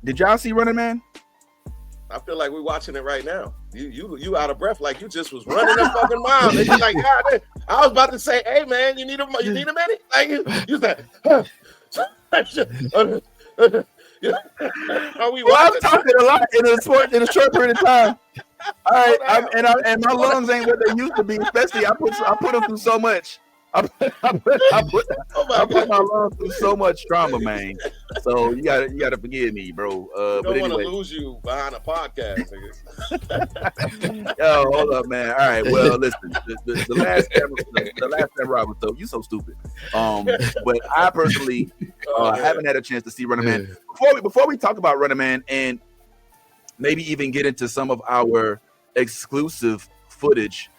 Did y'all see Running Man? I feel like we're watching it right now. You out of breath, like you just was running a fucking mile. And you're like, God, I was about to say, hey man, you need a minute? Like you said, are we Well, I'm watching? talking a lot in a short period of time. All right, Slow down. and my lungs ain't what they used to be. Especially, I put them through so much. I put Oh my I put God. my lungs through so much trauma, man. So you gotta forgive me, bro. We But don't want to anyway, lose you behind a podcast, nigga. yo, hold up, man. All right, well, listen, the last camera I was so you so stupid. But I personally haven't had a chance to see Running Man. Before we talk about Running Man and maybe even get into some of our exclusive footage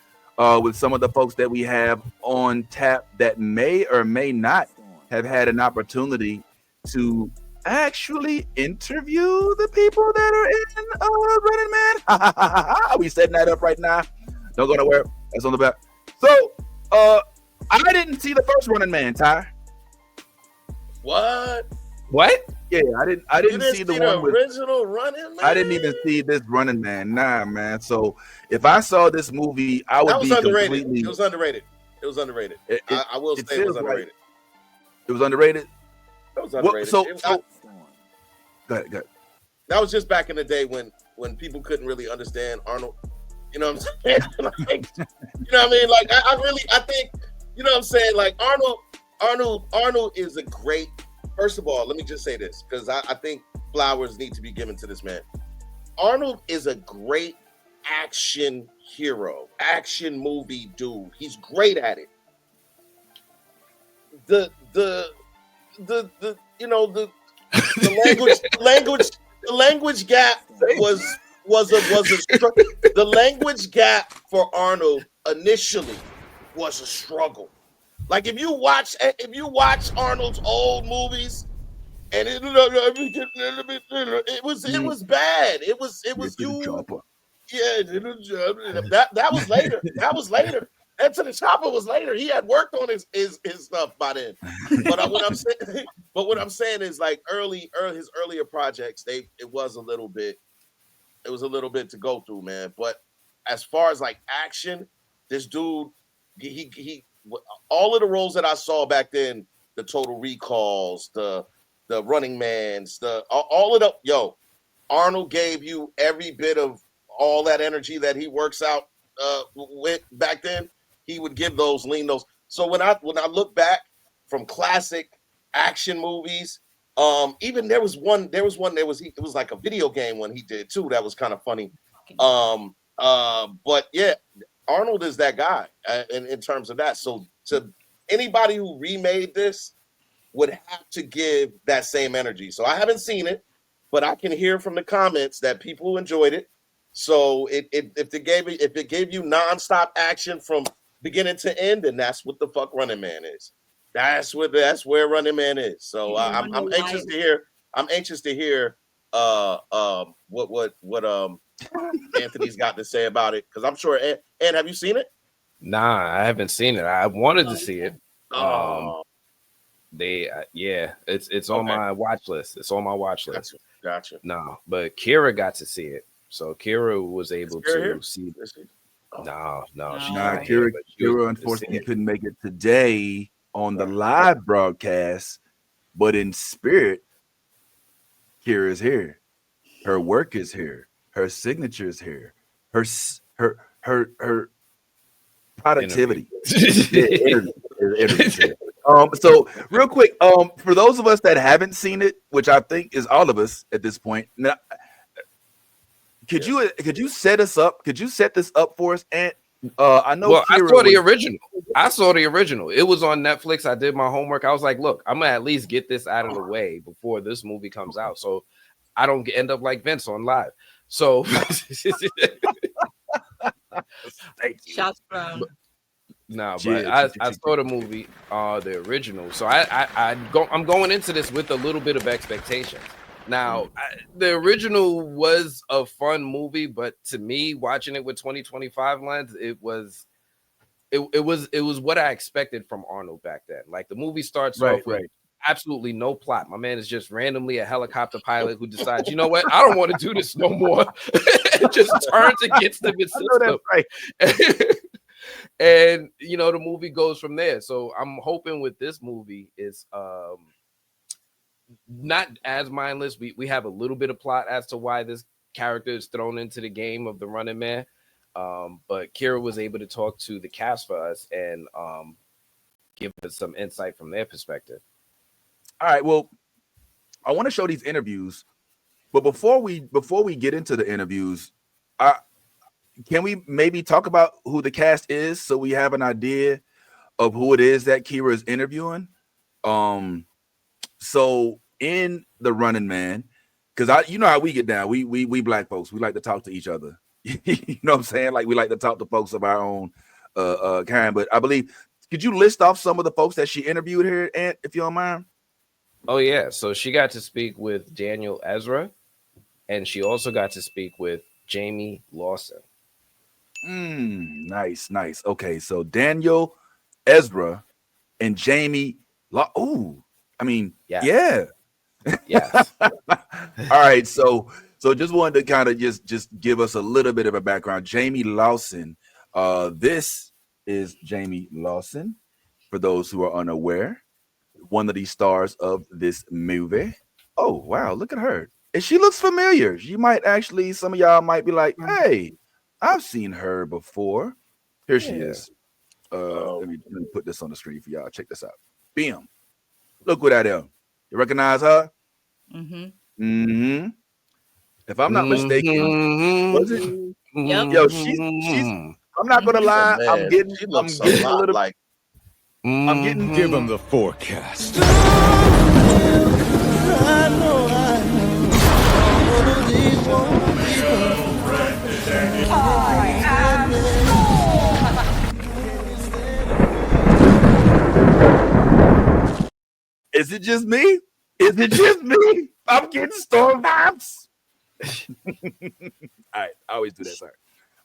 with some of the folks that we have on tap that may or may not have had an opportunity to actually interview the people that are in Running Man. Are we setting that up right now? Don't go nowhere. That's on the back. So, I didn't see the first Running Man, Ty. What? Yeah, I didn't see the one with original Running Man. I didn't even see this Running Man. Nah, man. So if I saw this movie, I would be underrated. completely. It was underrated. I will say it was underrated. It was underrated. It was underrated. Go ahead. That was just back in the day when people couldn't really understand Arnold. You know what I'm saying? Like, you know what I mean? Like I think, you know what I'm saying? Like Arnold is a great. First of all, let me just say this because I think flowers need to be given to this man. Arnold is a great action hero, action movie dude. He's great at it. The you know the language gap was the language gap for Arnold initially was a struggle. Like if you watch Arnold's old movies, and it was bad. It was you. Yeah, that was later. That was later. And to the Chopper was later. He had worked on his stuff by then. But what I'm saying is like his earlier projects, it was a little bit to go through, man. But as far as like action, this dude, he all of the roles that I saw back then, the Total Recalls, the Running Mans, all of the Arnold gave you every bit of all that energy that he works out with back then. He would give those, lean those. So when I look back from classic action movies, even there was like a video game one he did too that was kind of funny. But yeah, Arnold is that guy in terms of that. So to anybody who remade this would have to give that same energy. So I haven't seen it, but I can hear from the comments that people enjoyed it. So if it gave you nonstop action from beginning to end, then that's what the fuck Running Man is. That's where Running Man is. So I'm anxious to hear. I'm anxious to hear what Anthony's got to say about it because I'm sure. And have you seen it? Nah, I haven't seen it. I wanted to see it. It's on my watch list. It's on my watch list. Gotcha. No, but Kira got to see it. So Kira was able to see this. No, Kira unfortunately couldn't make it today on the live broadcast, but in spirit, Kira is here. Her work is here. Her signature is here. Her productivity. So real quick, for those of us that haven't seen it, which I think is all of us at this point, now, could you set us up? Could you set this up for us? And I know. Well, I saw the original. It was on Netflix. I did my homework. I was like, look, I'm gonna at least get this out of the way before this movie comes out, so I don't end up like Vince on live. So, thank you. Shots thrown. No, but I saw the movie, the original. So I'm going into this with a little bit of expectations. Now, the original was a fun movie, but to me, watching it with 2025 lens, it was what I expected from Arnold back then. Like the movie starts off with absolutely no plot. My man is just randomly a helicopter pilot who decides, you know what, I don't want to do this no more. Just turns against the system. I know that's right. And you know, the movie goes from there. So I'm hoping with this movie is not as mindless. We have a little bit of plot as to why this character is thrown into the game of the Running Man. But Kira was able to talk to the cast for us and give us some insight from their perspective. All right, well, I want to show these interviews, but before we get into the interviews, can we maybe talk about who the cast is so we have an idea of who it is that Kira is interviewing? So in the Running Man, because you know how we get down, we black folks, we like to talk to each other. You know what I'm saying? Like we like to talk to folks of our own kind. But I believe, could you list off some of the folks that she interviewed here, Ant, if you don't mind? Oh yeah, so she got to speak with Daniel Ezra, and she also got to speak with Jamie Lawson. Nice. Okay, so Daniel Ezra and Jamie. Yeah. Yes. All right, so just wanted to kind of just give us a little bit of a background. Jamie Lawson. This is Jamie Lawson, for those who are unaware, one of the stars of this movie. Oh wow, look at her. And she looks familiar. You might actually, some of y'all might be like, hey, I've seen her before. Here she is. Let me put this on the screen for y'all. Check this out. Bam. Look what that is. You recognize her? Mm-hmm. If I'm not mistaken, was it? Yep. Yo, she's I'm not gonna lie, I'm getting a little like I'm getting give them the forecast. Is it just me? Is it just me? I'm getting storm vibes. All right, I always do that, sorry.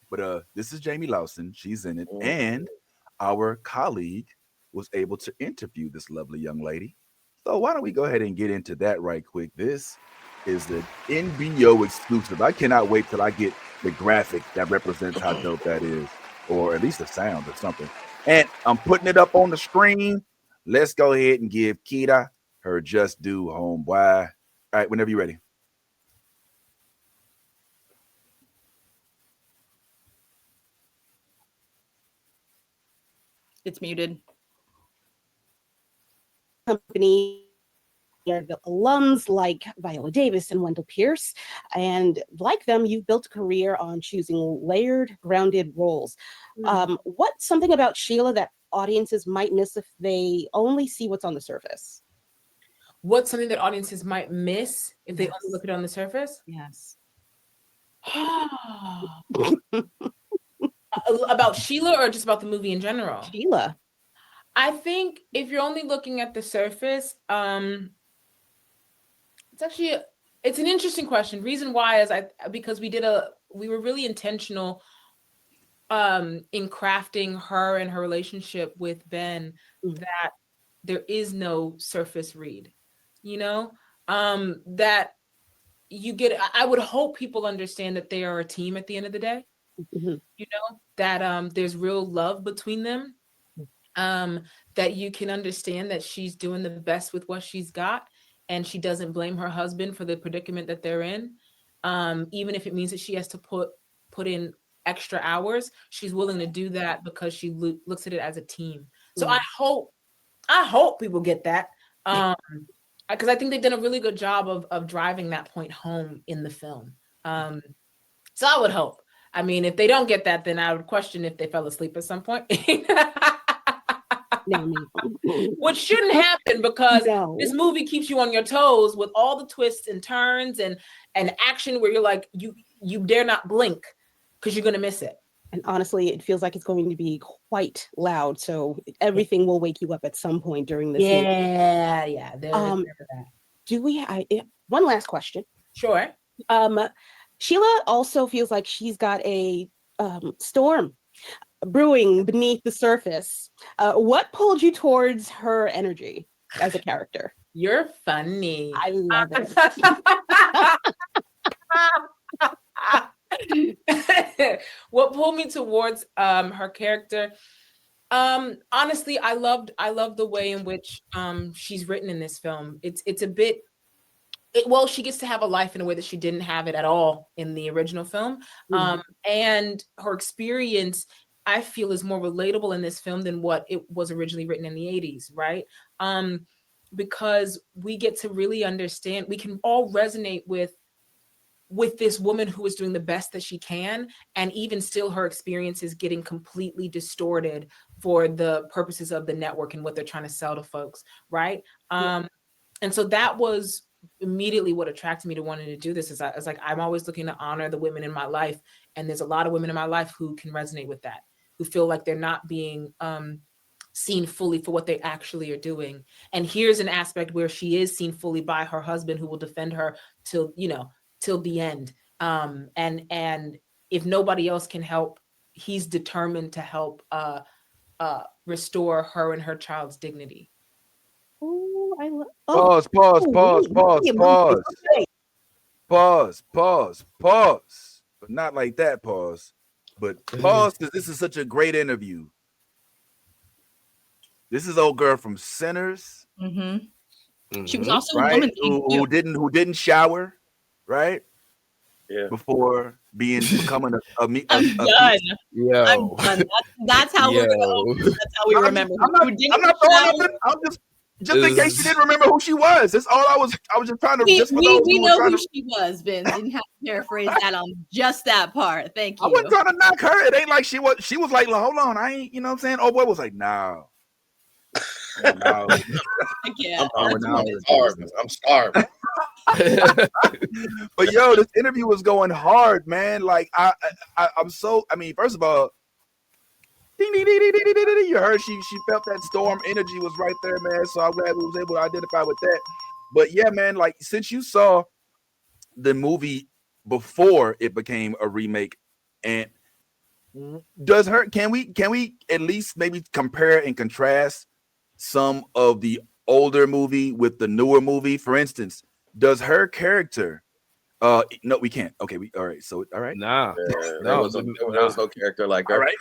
But this is Jamie Lawson. She's in it, and our colleague was able to interview this lovely young lady. So why don't we go ahead and get into that right quick? This is the NBO exclusive. I cannot wait till I get the graphic that represents how dope that is, or at least the sound or something. And I'm putting it up on the screen. Let's go ahead and give Kira her just due, homeboy. All right, whenever you're ready. It's muted. Company the alums like Viola Davis and Wendell Pierce. And like them, you've built a career on choosing layered, grounded roles. What's something about Sheila that audiences might miss if they only see what's on the surface? What's something that audiences might miss if they only look at it on the surface? Yes. About Sheila or just about the movie in general? Sheila. I think if you're only looking at the surface, it's an interesting question. Reason why is because we were really intentional in crafting her and her relationship with Ben, that there is no surface read, that you get. I would hope people understand that they are a team at the end of the day, that there's real love between them, that you can understand that she's doing the best with what she's got, and she doesn't blame her husband for the predicament that they're in, even if it means that she has to put in extra hours. She's willing to do that because she looks at it as a team. So I hope people get that, because I think they've done a really good job of driving that point home in the film. So I would hope. I mean, if they don't get that, then I would question if they fell asleep at some point. No. Which shouldn't happen, because this movie keeps you on your toes with all the twists and turns and action where you're like, you dare not blink because you're going to miss it. And honestly, it feels like it's going to be quite loud. So everything will wake you up at some point during this movie. Yeah. Do we one last question? Sure. Sheila also feels like she's got a storm brewing beneath the surface. What pulled you towards her energy as a character? You're funny. I love it. What pulled me towards her character? Honestly, I loved the way in which she's written in this film. It's a bit well, she gets to have a life in a way that she didn't have it at all in the original film. And her experience, I feel, is more relatable in this film than what it was originally written in the 80s, right? Because we get to really understand, we can all resonate with this woman who is doing the best that she can, and even still her experience is getting completely distorted for the purposes of the network and what they're trying to sell to folks, right? And so that was immediately what attracted me to wanting to do this. Is I was like, I'm always looking to honor the women in my life, and there's a lot of women in my life who can resonate with that, who feel like they're not being seen fully for what they actually are doing. And here's an aspect where she is seen fully by her husband, who will defend her till the end. And if nobody else can help, he's determined to help restore her and her child's dignity. Oh, I love. Pause. But not like that. Pause. But pause, because this is such a great interview. This is old girl from Sinners. She was also right? a woman who didn't shower, right? Yeah. Before becoming a I'm done. Yo. I'm done. That's how we're gonna open. That's how we remember. I'm not throwing nothing. I'm just in case you didn't remember who she was. That's all I was just trying to. We know who she was, Vince. Didn't have to paraphrase that on just that part. Thank you. I wasn't trying to knock her. It ain't like she was like, hold on, I ain't, you know what I'm saying? Oh boy was like, no. No. I can't. I'm starving. But yo, this interview was going hard, man. Like I'm so. I mean, first of all, ding, ding, ding, ding, ding, ding, ding, you heard she felt that storm energy was right there, man. So I'm glad we was able to identify with that. But yeah, man, like since you saw the movie before it became a remake, and can we at least maybe compare and contrast some of the older movie with the newer movie? For instance, does her character no, we can't. Okay, all right. So all right. Nah. There was no character like her. All right.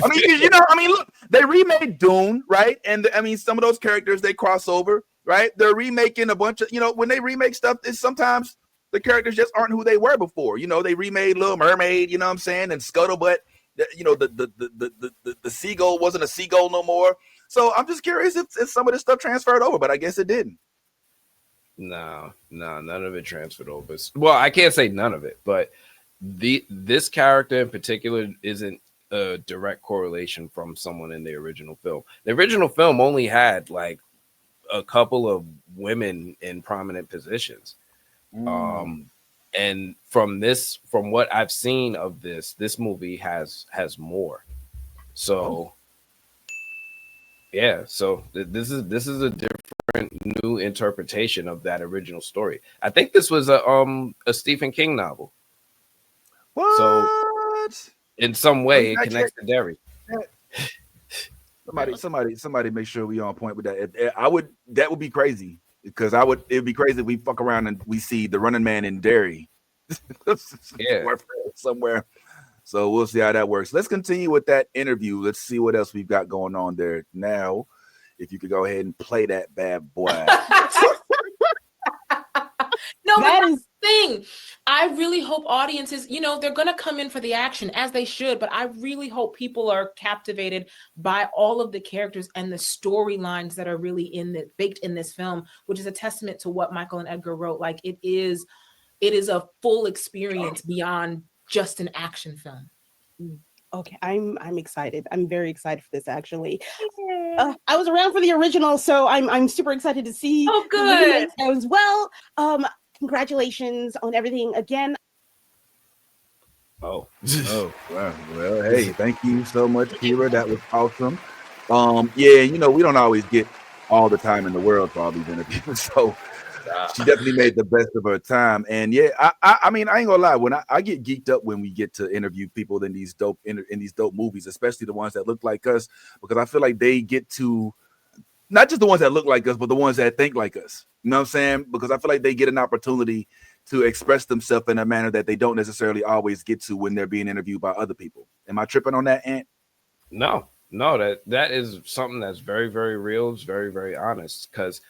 I mean, look, they remade Dune, right? And I mean, some of those characters they cross over, right? They're remaking a bunch of, when they remake stuff, it's sometimes the characters just aren't who they were before. They remade Little Mermaid, you know what I'm saying, and Scuttlebutt. The seagull wasn't a seagull no more. So I'm just curious if some of this stuff transferred over, but I guess it didn't. No, none of it transferred over. Well, I can't say none of it, but this character in particular isn't a direct correlation from someone in the original film. The original film only had like a couple of women in prominent positions. And from what I've seen of this movie has more. So yeah, so this is a different new interpretation of that original story. I think this was a Stephen King novel. What? So in some way it connects to Derry. Somebody make sure we on point with that. That would be crazy, because it'd be crazy if we fuck around and we see the Running Man in Derry. Yeah. Somewhere. So we'll see how that works. Let's continue with that interview. Let's see what else we've got going on there. Now, if you could go ahead and play that bad boy. No, that is the thing. I really hope audiences, they're going to come in for the action, as they should, but I really hope people are captivated by all of the characters and the storylines that are really baked in this film, which is a testament to what Michael and Edgar wrote. Like it is a full experience beyond just an action film. Okay, I'm excited. I'm very excited for this, actually. I was around for the original, so I'm super excited to see. Oh, good. As well. Congratulations on everything again. Oh, wow. Well, hey, thank you so much, Kira. That was awesome. Yeah, we don't always get all the time in the world for all these interviews, so she definitely made the best of her time. And yeah, I mean, I ain't gonna lie, when I get geeked up when we get to interview people in these dope movies, especially the ones that look like us, because I feel like they get to not just the ones that look like us, but the ones that think like us. You know what I'm saying? Because I feel like they get an opportunity to express themselves in a manner that they don't necessarily always get to when they're being interviewed by other people. Am I tripping on that, Ant? No, that is something that's very, very real. It's very, very honest. Because,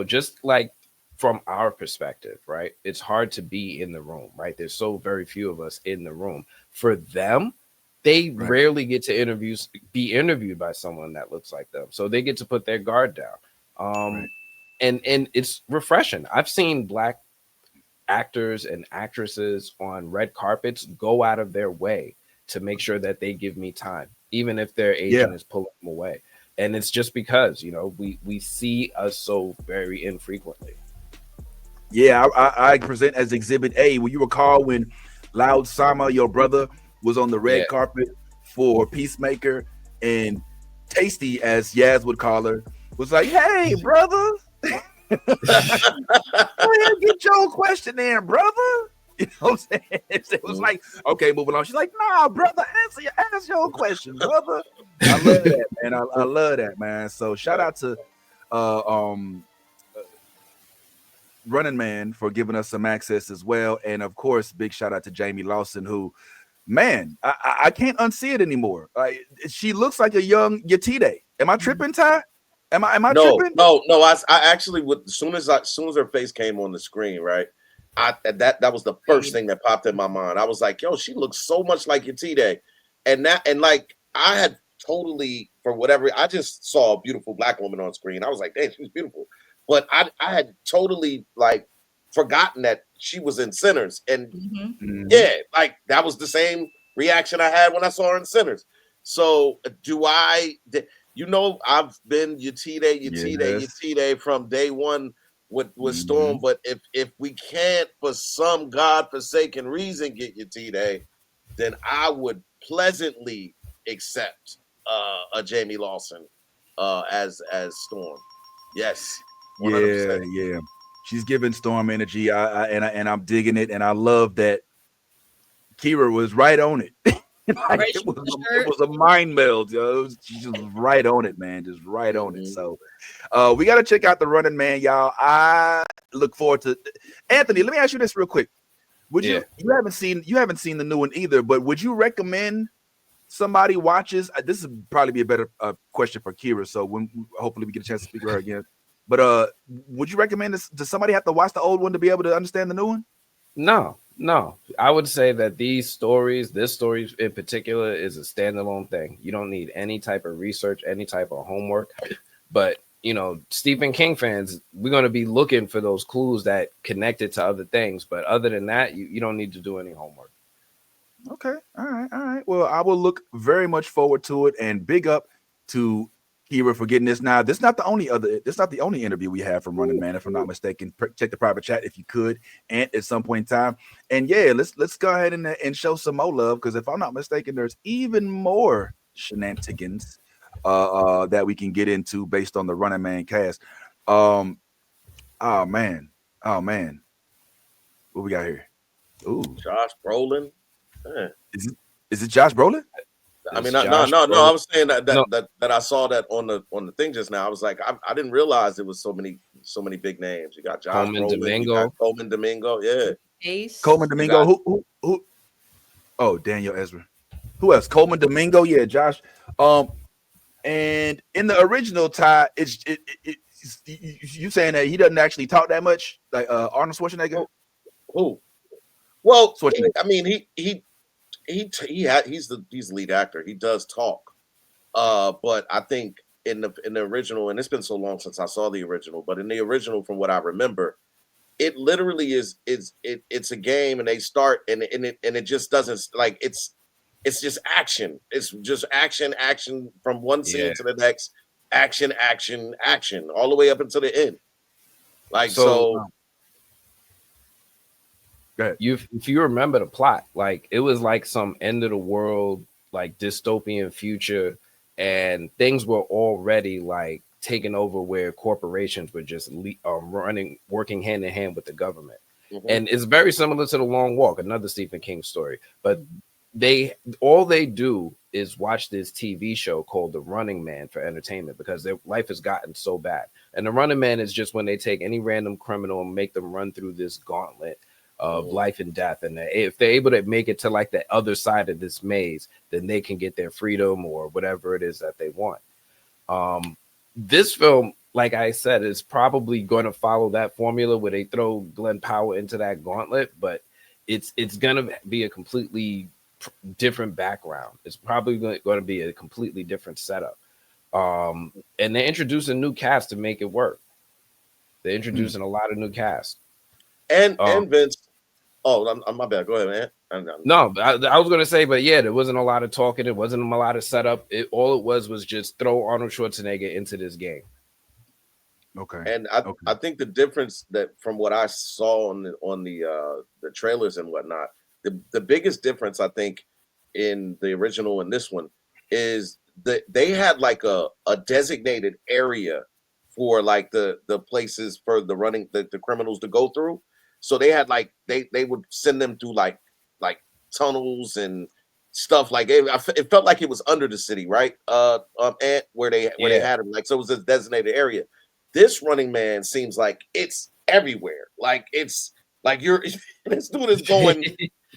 just like from our perspective, right? It's hard to be in the room, right? There's so very few of us in the room. For them, they rarely get to be interviewed by someone that looks like them. So they get to put their guard down. And it's refreshing. I've seen Black actors and actresses on red carpets go out of their way to make sure that they give me time, even if their agent is pulling them away. And it's just because, we see us so very infrequently. Yeah, I present as Exhibit A. Will you recall when Loud Sama, your brother, was on the red carpet for Peacemaker, and Tasty, as Yaz would call her, was like, "Hey, brother, go ahead, get your question in, brother." You know what I'm saying? It was like, okay, moving on. She's like, "Nah, brother, ask your question, brother." I love that, man. I love that, man. So shout out to Running Man for giving us some access as well. And of course, big shout out to Jamie Lawson, who, man, I can't unsee it anymore. She looks like a young Yatide. Am I tripping, Ty? Am I tripping? No. I actually, as soon as her face came on the screen, right? That was the first thing that popped in my mind. I was like, yo, she looks so much like Yatide. And like I had totally, for whatever, I just saw a beautiful Black woman on screen. I was like, dang, she's beautiful. But I had totally like forgotten that she was in Sinners. And yeah, like that was the same reaction I had when I saw her in Sinners. So I've been Yatide from day one with Storm. But if we can't, for some godforsaken reason, get Yatide, then I would pleasantly accept a Jamie Lawson as Storm. Yes. 100%. Yeah. She's giving Storm energy. And I'm digging it, and I love that Kira was right on it. It was a mind meld, yo. She just was right on it, man. Just right on it. So we got to check out the Running Man, y'all. I look forward to Anthony. Let me ask you this real quick. Would you haven't seen the new one either, but would you recommend somebody watches? This would probably be a better question for Kira. So hopefully we get a chance to speak to her again. But would you recommend this? Does somebody have to watch the old one to be able to understand the new one? No. I would say that this story in particular, is a standalone thing. You don't need any type of research, any type of homework. But, Stephen King fans, we're going to be looking for those clues that connect it to other things. But other than that, you don't need to do any homework. Okay. All right. Well, I will look very much forward to it, and big up to Kira for getting this. Now, this is not the only interview we have from Running Man, if I'm not mistaken. Check the private chat if you could, and at some point in time. And yeah, let's go ahead and show some more love, because if I'm not mistaken, there's even more shenanigans that we can get into based on the Running Man cast. Oh man, what we got here? Ooh, Josh Brolin. Is it Josh Brolin? I mean, no. I was saying that I saw that on the thing just now. I was like, I didn't realize there was so many big names. You got Josh Coleman Brolin, Domingo. you got Coleman Domingo, yeah. Ace. Coleman Domingo. Who? Oh, Daniel Ezra. Who else? Coleman Domingo. Yeah, Josh. And in the original, Ty, it's you saying that he doesn't actually talk that much, like Arnold Schwarzenegger. Who? Well, Schwarzenegger. I mean, he's the lead actor. He does talk, but I think in the original, and it's been so long since I saw the original, but in the original, from what I remember, it literally it's a game, and they start and it just doesn't, like, it's just action. It's just action from one scene to the next, action, all the way up until the end. Like so. If you remember the plot, like it was like some end of the world, like dystopian future, and things were already like taken over, where corporations were just working hand in hand with the government. And it's very similar to The Long Walk, another Stephen King story. But all they do is watch this TV show called The Running Man for entertainment, because their life has gotten so bad. And The Running Man is just when they take any random criminal and make them run through this gauntlet of life and death. And if they're able to make it to like the other side of this maze, then they can get their freedom or whatever it is that they want. This film, like I said, is probably going to follow that formula where they throw Glenn Powell into that gauntlet, but it's going to be a completely different background. It's probably going to be a completely different setup. And they're introducing new cast to make it work. They're introducing a lot of new cast. And Vince. Oh, my bad. Go ahead, man. No, I was going to say, but yeah, there wasn't a lot of talking. It wasn't a lot of setup. All it was just throw Arnold Schwarzenegger into this game. Okay. And I think the difference that from what I saw on the trailers and whatnot, the biggest difference I think in the original and this one is that they had like a designated area for like the places for the criminals to go through. So they had like they would send them through like tunnels and stuff like it felt like it was under the city, right? Where they had them, like, so it was a designated area. This Running Man seems like it's everywhere. Like it's like this dude is going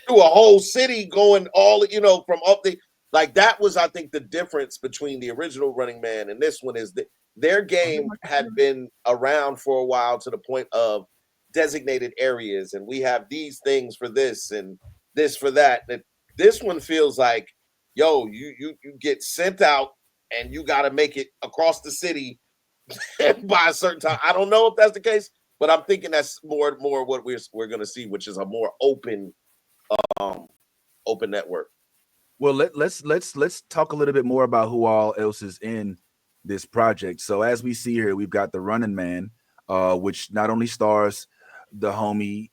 through a whole city, going all from up the like that was I think the difference between the original Running Man and this one is that their game had been around for a while to the point of designated areas, and we have these things for this and this for that. And this one feels like, yo, you get sent out and you got to make it across the city by a certain time. I don't know if that's the case, but I'm thinking that's more what we're going to see, which is a more open network. Well, let's talk a little bit more about who all else is in this project. So as we see here, we've got the Running Man, which not only stars the homie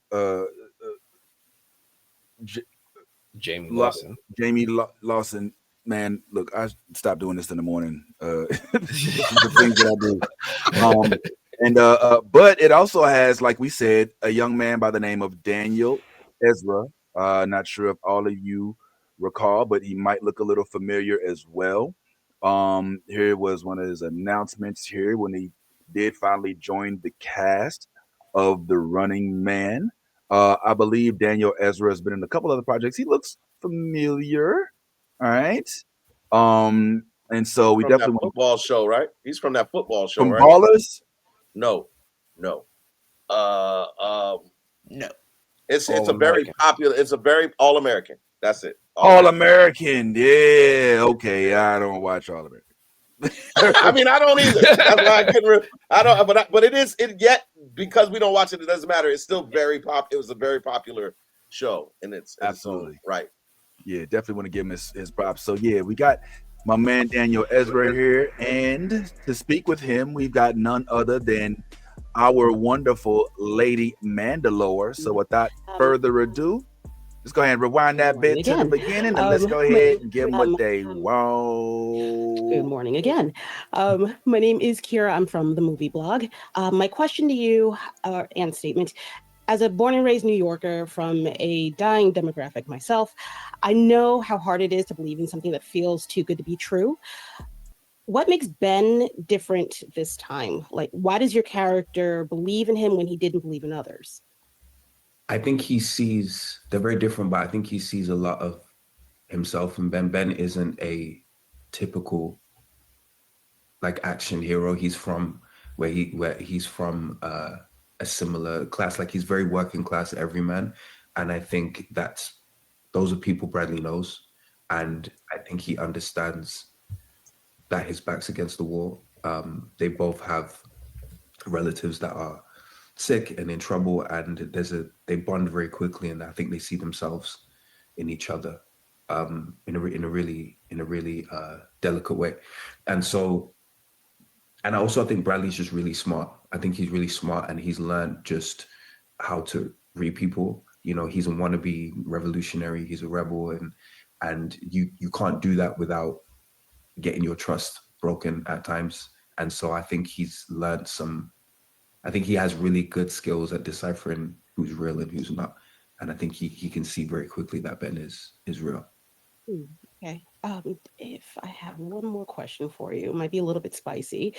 Jamie Lawson. Lawson. Man, look, I stopped doing this in the morning. The things that I do. But it also has, like we said, a young man by the name of Daniel Ezra. Not sure if all of you recall, but he might look a little familiar as well. Here was one of his announcements here when he did finally join the cast of The Running Man. I believe Daniel Ezra has been in a couple other projects. He looks familiar. All right. And so we definitely that football show, right? He's from that football show, from right? Ballers? No. No. It's a very popular, it's a very All-American. That's it. All-American. Yeah. Okay. I don't watch All-American. I mean, I don't either. That's why I couldn't. But it is yet because we don't watch it. It doesn't matter. It's still very pop. It was a very popular show, and it's absolutely right. Yeah, definitely want to give him his props. So yeah, we got my man Daniel Ezra here, and to speak with him, we've got none other than our wonderful Lady Mandalore. So without further ado, let's go ahead and rewind that bit to the beginning, and let's go ahead and give them what they want. Good morning again. My name is Kira. I'm from the Movie Blog. My question to you and statement: as a born and raised New Yorker from a dying demographic myself, I know how hard it is to believe in something that feels too good to be true. What makes Ben different this time? Like, why does your character believe in him when he didn't believe in others? I think they're very different, but I think he sees a lot of himself in Ben. Ben isn't a typical like action hero. He's from where he's from a similar class. Like, he's very working class everyman. And I think those are people Bradley knows. And I think he understands that his back's against the wall. They both have relatives that are sick and in trouble, and they bond very quickly, and I think they see themselves in each other in a really delicate way. And I also think Bradley's just really smart. I think he's really smart, and he's learned just how to read people. You know, he's a wannabe revolutionary. He's a rebel, and you can't do that without getting your trust broken at times. And so I think he's learned I think he has really good skills at deciphering who's real and who's not. And I think he can see very quickly that Ben is real. Okay. If I have one more question for you, it might be a little bit spicy.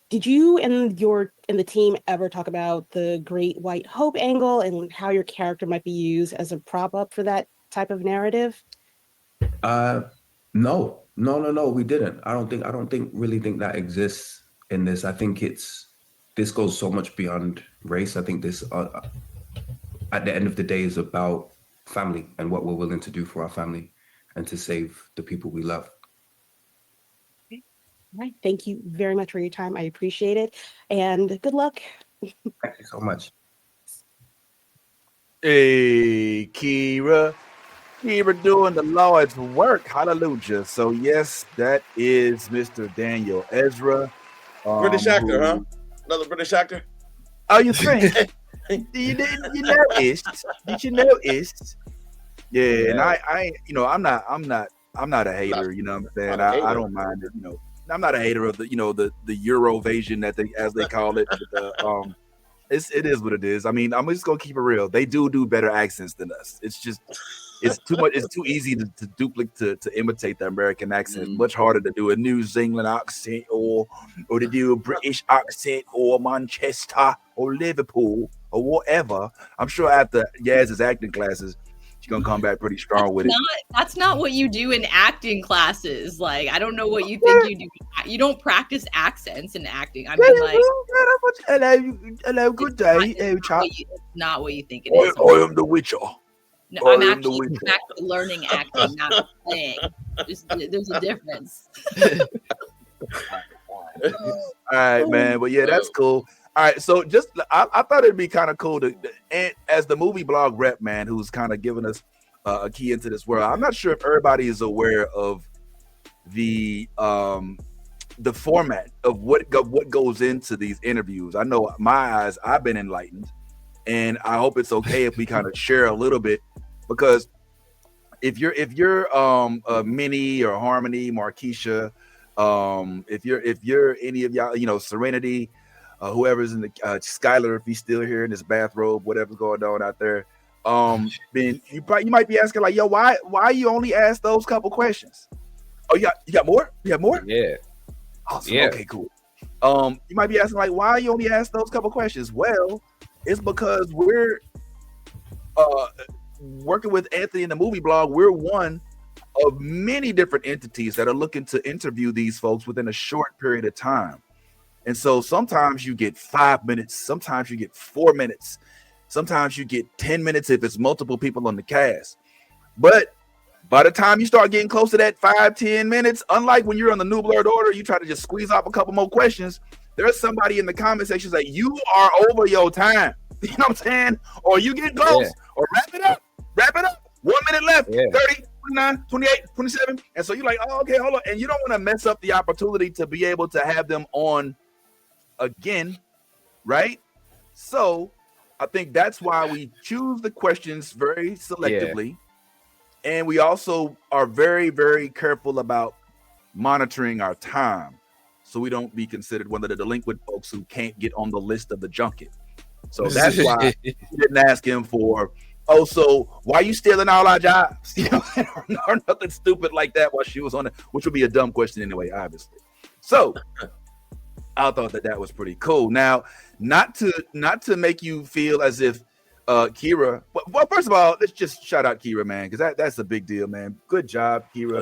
Did you and the team ever talk about the Great White Hope angle and how your character might be used as a prop up for that type of narrative? No, we didn't. I don't think that exists in this. I think this goes so much beyond race. I think this at the end of the day is about family and what we're willing to do for our family and to save the people we love. Okay. All right. Thank you very much for your time. I appreciate it. And good luck. Thank you so much. Hey, Kira doing the Lord's work. Hallelujah. So yes, that is Mr. Daniel Ezra. British actor, huh? Another British actor. Oh, you think? you noticed? Did you notice? Yeah, and I, I'm not a hater. You know what I'm saying? I don't mind it. I'm not a hater of the Eurovasion as they call it. But, it is what it is. I mean, I'm just gonna keep it real. They do better accents than us. It's too much. It's too easy to duplicate to imitate the American accent. It's much harder to do a New Zealand accent or to do a British accent or Manchester or Liverpool or whatever. I'm sure after Yaz's acting classes, she's gonna come back pretty strong with it. That's not what you do in acting classes. Like, I don't know what you think you do. You don't practice accents in acting. I mean, like, hello, good day, it's not what you think it is. I am the Witcher. No, I'm actually learning acting, not playing. There's a difference. All right, man. But yeah, that's cool. All right, so I thought it'd be kind of cool to, and as the movie blog rep, man, who's kind of giving us a key into this world. I'm not sure if everybody is aware of the format of what goes into these interviews. I know I've been enlightened, and I hope it's okay if we kind of share a little bit, because if you're Minnie or Harmony, Markeisha, if you're any of y'all, Serenity, whoever's in the Skylar, if he's still here in his bathrobe, whatever's going on out there, then you might be asking like, yo, why you only ask those couple questions? Oh, you got more? You have more? Yeah. Awesome. Yeah. Okay, cool. You might be asking like, why you only ask those couple questions? Well, it's because we're working with Anthony in the movie blog. We're one of many different entities that are looking to interview these folks within a short period of time. And so sometimes you get 5 minutes, sometimes you get 4 minutes, sometimes you get 10 minutes if it's multiple people on the cast. But by the time you start getting close to that 5-10 minutes, unlike when you're on the new Blerd order, you try to just squeeze off a couple more questions. There's somebody in the comment section like, you are over your time. You know what I'm saying? Or you get close, or wrap it up. 1 minute left, 30, 29, 28, 27. And so you're like, oh, okay, hold on. And you don't want to mess up the opportunity to be able to have them on again, right? So I think that's why we choose the questions very selectively. And we also are very, very careful about monitoring our time, so we don't be considered one of the delinquent folks who can't get on the list of the junket. So that's why we didn't ask him for, oh, so why are you stealing all our jobs? Or nothing stupid like that while she was on it, which would be a dumb question anyway, obviously. So I thought that was pretty cool. Now, not to make you feel as if Kira, well, first of all, let's just shout out Kira, man, because that's a big deal, man. Good job, Kira.